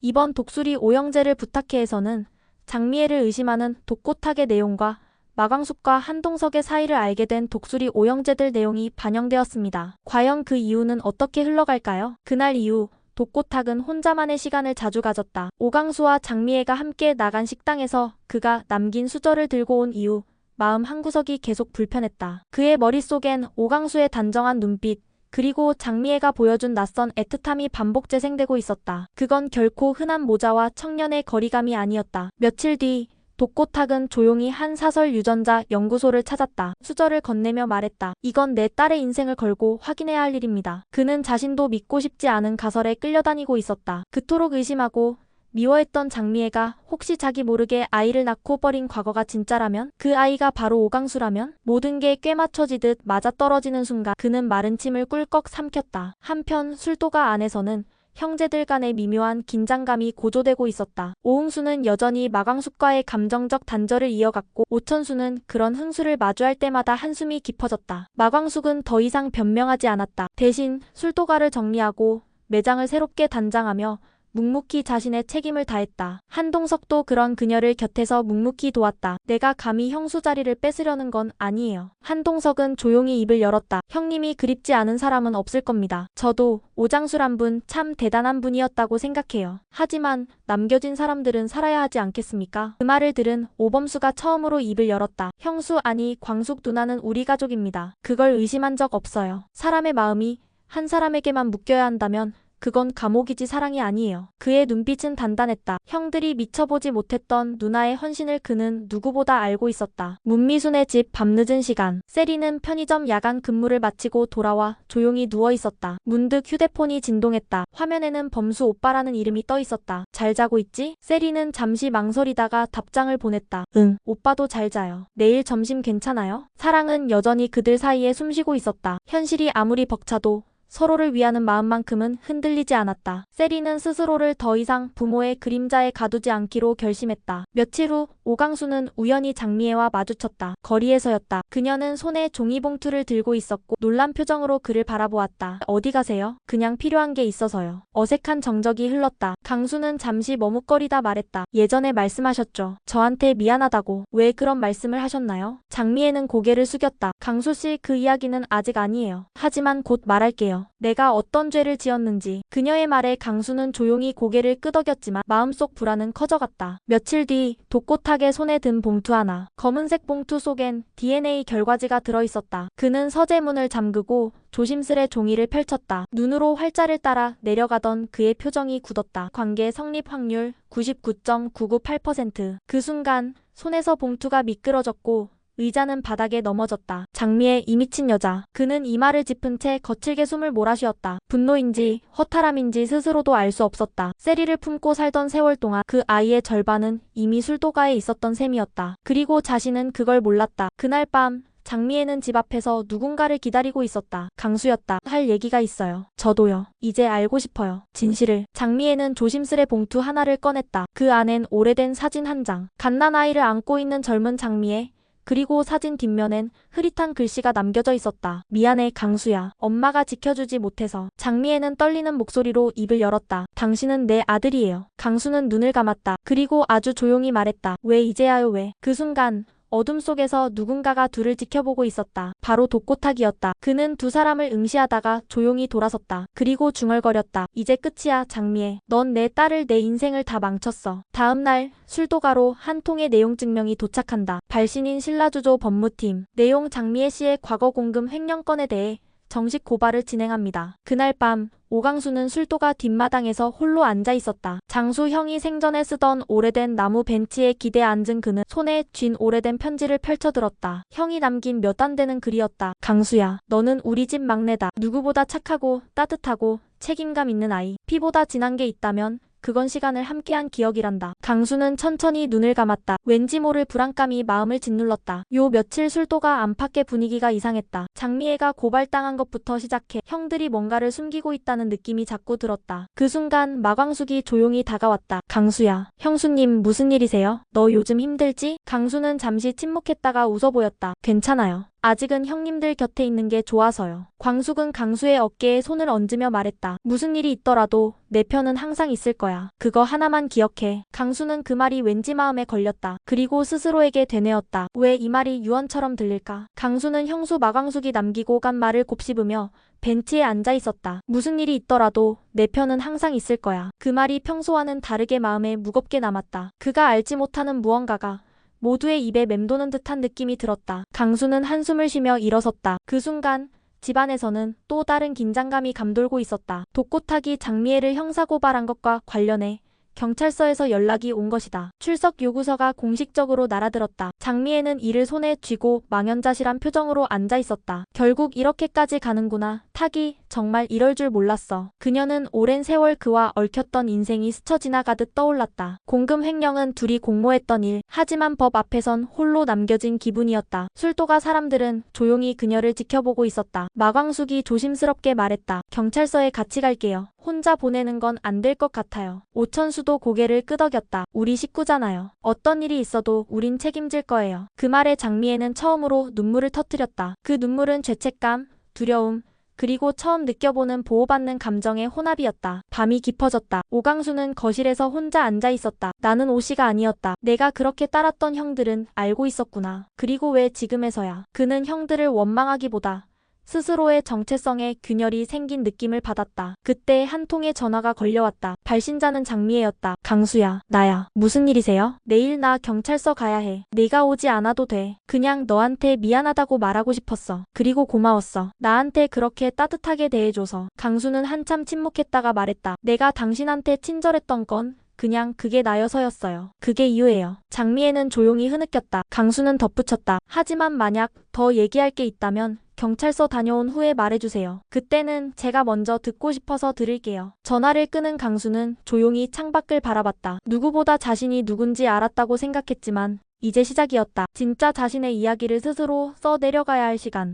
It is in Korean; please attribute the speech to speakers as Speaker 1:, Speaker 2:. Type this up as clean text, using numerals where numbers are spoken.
Speaker 1: 이번 독수리 오영재를 부탁해에서는 장미애를 의심하는 독고탁의 내용과 마광숙과 한동석의 사이를 알게 된 독수리 오영재들 내용이 반영되었습니다. 과연 그 이유는 어떻게 흘러갈까요? 그날 이후 독고탁은 혼자만의 시간을 자주 가졌다. 오강수와 장미애가 함께 나간 식당에서 그가 남긴 수저를 들고 온 이후 마음 한구석이 계속 불편했다. 그의 머릿속엔 오강수의 단정한 눈빛, 그리고 장미애가 보여준 낯선 애틋함이 반복 재생되고 있었다. 그건 결코 흔한 모자와 청년의 거리감이 아니었다. 며칠 뒤 독고탁은 조용히 한 사설 유전자 연구소를 찾았다. 수저를 건네며 말했다. 이건 내 딸의 인생을 걸고 확인해야 할 일입니다. 그는 자신도 믿고 싶지 않은 가설에 끌려다니고 있었다. 그토록 의심하고 미워했던 장미애가 혹시 자기 모르게 아이를 낳고 버린 과거가 진짜라면? 그 아이가 바로 오강수라면? 모든 게 꿰맞춰지듯 맞아떨어지는 순간 그는 마른 침을 꿀꺽 삼켰다. 한편 술도가 안에서는 형제들 간의 미묘한 긴장감이 고조되고 있었다. 오흥수는 여전히 마광숙과의 감정적 단절을 이어갔고 오천수는 그런 흥수를 마주할 때마다 한숨이 깊어졌다. 마광숙은 더 이상 변명하지 않았다. 대신 술도가를 정리하고 매장을 새롭게 단장하며 묵묵히 자신의 책임을 다했다. 한동석도 그런 그녀를 곁에서 묵묵히 도왔다. 내가 감히 형수 자리를 뺏으려는 건 아니에요. 한동석은 조용히 입을 열었다. 형님이 그립지 않은 사람은 없을 겁니다. 저도 오장수란 분 참 대단한 분이었다고 생각해요. 하지만 남겨진 사람들은 살아야 하지 않겠습니까? 그 말을 들은 오범수가 처음으로 입을 열었다. 형수 아니 광숙 누나는 우리 가족입니다. 그걸 의심한 적 없어요. 사람의 마음이 한 사람에게만 묶여야 한다면 그건 감옥이지 사랑이 아니에요. 그의 눈빛은 단단했다. 형들이 미쳐보지 못했던 누나의 헌신을 그는 누구보다 알고 있었다. 문미순의 집 밤늦은 시간. 세리는 편의점 야간 근무를 마치고 돌아와 조용히 누워있었다. 문득 휴대폰이 진동했다. 화면에는 범수 오빠라는 이름이 떠있었다. 잘 자고 있지? 세리는 잠시 망설이다가 답장을 보냈다. 응, 오빠도 잘 자요. 내일 점심 괜찮아요? 사랑은 여전히 그들 사이에 숨쉬고 있었다. 현실이 아무리 벅차도 서로를 위하는 마음만큼은 흔들리지 않았다. 세리는 스스로를 더 이상 부모의 그림자에 가두지 않기로 결심했다. 며칠 후 오강수는 우연히 장미애와 마주쳤다. 거리에서였다. 그녀는 손에 종이봉투를 들고 있었고 놀란 표정으로 그를 바라보았다. 어디 가세요? 그냥 필요한 게 있어서요. 어색한 정적이 흘렀다. 강수는 잠시 머뭇거리다 말했다. 예전에 말씀하셨죠. 저한테 미안하다고. 왜 그런 말씀을 하셨나요? 장미애는 고개를 숙였다. 강수씨 그 이야기는 아직 아니에요. 하지만 곧 말할게요. 내가 어떤 죄를 지었는지. 그녀의 말에 강수는 조용히 고개를 끄덕였지만 마음속 불안은 커져갔다. 며칠 뒤 독고탁의 손에 든 봉투 하나. 검은색 봉투 속엔 DNA 결과지가 들어있었다. 그는 서재문을 잠그고 조심스레 종이를 펼쳤다. 눈으로 활자를 따라 내려가던 그의 표정이 굳었다. 관계 성립 확률 99.998%. 그 순간 손에서 봉투가 미끄러졌고 의자는 바닥에 넘어졌다. 장미애 이 미친 여자. 그는 이마를 짚은 채 거칠게 숨을 몰아쉬었다. 분노인지 허탈함인지 스스로도 알 수 없었다. 세리를 품고 살던 세월 동안 그 아이의 절반은 이미 술도가에 있었던 셈이었다. 그리고 자신은 그걸 몰랐다. 그날 밤 장미애는 집 앞에서 누군가를 기다리고 있었다. 강수였다. 할 얘기가 있어요. 저도요. 이제 알고 싶어요. 진실을. 장미애는 조심스레 봉투 하나를 꺼냈다. 그 안엔 오래된 사진 한 장. 갓난아이를 안고 있는 젊은 장미애. 그리고 사진 뒷면엔 흐릿한 글씨가 남겨져 있었다. 미안해 강수야. 엄마가 지켜주지 못해서. 장미애는 떨리는 목소리로 입을 열었다. 당신은 내 아들이에요. 강수는 눈을 감았다. 그리고 아주 조용히 말했다. 왜 이제야요 왜? 그 순간 어둠 속에서 누군가가 둘을 지켜보고 있었다. 바로 독고탁이었다. 그는 두 사람을 응시하다가 조용히 돌아섰다. 그리고 중얼거렸다. 이제 끝이야 장미애. 넌 내 딸을 내 인생을 다 망쳤어. 다음 날 술도가로 한 통의 내용 증명이 도착한다. 발신인 신라주조 법무팀. 내용 장미애 씨의 과거 공금 횡령건에 대해 정식 고발을 진행합니다. 그날 밤 오강수는 술도가 뒷마당에서 홀로 앉아 있었다. 장수 형이 생전에 쓰던 오래된 나무 벤치에 기대 앉은 그는 손에 쥔 오래된 편지를 펼쳐들었다. 형이 남긴 몇 안 되는 글이었다. 강수야, 너는 우리 집 막내다. 누구보다 착하고 따뜻하고 책임감 있는 아이. 피보다 진한 게 있다면 그건 시간을 함께한 기억이란다. 강수는 천천히 눈을 감았다. 왠지 모를 불안감이 마음을 짓눌렀다. 요 며칠 술도가 안팎의 분위기가 이상했다. 장미애가 고발당한 것부터 시작해 형들이 뭔가를 숨기고 있다는 느낌이 자꾸 들었다. 그 순간 마광숙이 조용히 다가왔다. 강수야, 형수님 무슨 일이세요? 너 요즘 힘들지? 강수는 잠시 침묵했다가 웃어 보였다. 괜찮아요. 아직은 형님들 곁에 있는 게 좋아서요. 광숙은 강수의 어깨에 손을 얹으며 말했다. 무슨 일이 있더라도 내 편은 항상 있을 거야. 그거 하나만 기억해. 강수는 그 말이 왠지 마음에 걸렸다. 그리고 스스로에게 되뇌었다. 왜 이 말이 유언처럼 들릴까? 강수는 형수 마광숙이 남기고 간 말을 곱씹으며 벤치에 앉아 있었다. 무슨 일이 있더라도 내 편은 항상 있을 거야. 그 말이 평소와는 다르게 마음에 무겁게 남았다. 그가 알지 못하는 무언가가 모두의 입에 맴도는 듯한 느낌이 들었다. 강수는 한숨을 쉬며 일어섰다. 그 순간 집안에서는 또 다른 긴장감이 감돌고 있었다. 독고타기 장미애를 형사고발한 것과 관련해 경찰서에서 연락이 온 것이다. 출석 요구서가 공식적으로 날아들었다. 장미애는 이를 손에 쥐고 망연자실한 표정으로 앉아 있었다. 결국 이렇게까지 가는구나. 타기 정말 이럴 줄 몰랐어. 그녀는 오랜 세월 그와 얽혔던 인생이 스쳐 지나가듯 떠올랐다. 공금 횡령은 둘이 공모했던 일. 하지만 법 앞에선 홀로 남겨진 기분이었다. 술도가 사람들은 조용히 그녀를 지켜보고 있었다. 마광숙이 조심스럽게 말했다. 경찰서에 같이 갈게요. 혼자 보내는 건 안 될 것 같아요. 오천수도 고개를 끄덕였다. 우리 식구잖아요. 어떤 일이 있어도 우린 책임질 거예요. 그 말에 장미애는 처음으로 눈물을 터뜨렸다. 그 눈물은 죄책감, 두려움, 그리고 처음 느껴보는 보호받는 감정의 혼합이었다. 밤이 깊어졌다. 오강수는 거실에서 혼자 앉아 있었다. 나는 오씨가 아니었다. 내가 그렇게 따랐던 형들은 알고 있었구나. 그리고 왜 지금에서야. 그는 형들을 원망하기보다 스스로의 정체성에 균열이 생긴 느낌을 받았다. 그때 한 통의 전화가 걸려왔다. 발신자는 장미애였다. 강수야, 나야. 무슨 일이세요? 내일 나 경찰서 가야 해. 네가 오지 않아도 돼. 그냥 너한테 미안하다고 말하고 싶었어. 그리고 고마웠어. 나한테 그렇게 따뜻하게 대해줘서. 강수는 한참 침묵했다가 말했다. 내가 당신한테 친절했던 건 그냥 그게 나여서였어요. 그게 이유예요. 장미애는 조용히 흐느꼈다. 강수는 덧붙였다. 하지만 만약 더 얘기할 게 있다면 경찰서 다녀온 후에 말해주세요. 그때는 제가 먼저 듣고 싶어서 들을게요. 전화를 끊은 강수는 조용히 창밖을 바라봤다. 누구보다 자신이 누군지 알았다고 생각했지만 이제 시작이었다. 진짜 자신의 이야기를 스스로 써 내려가야 할 시간.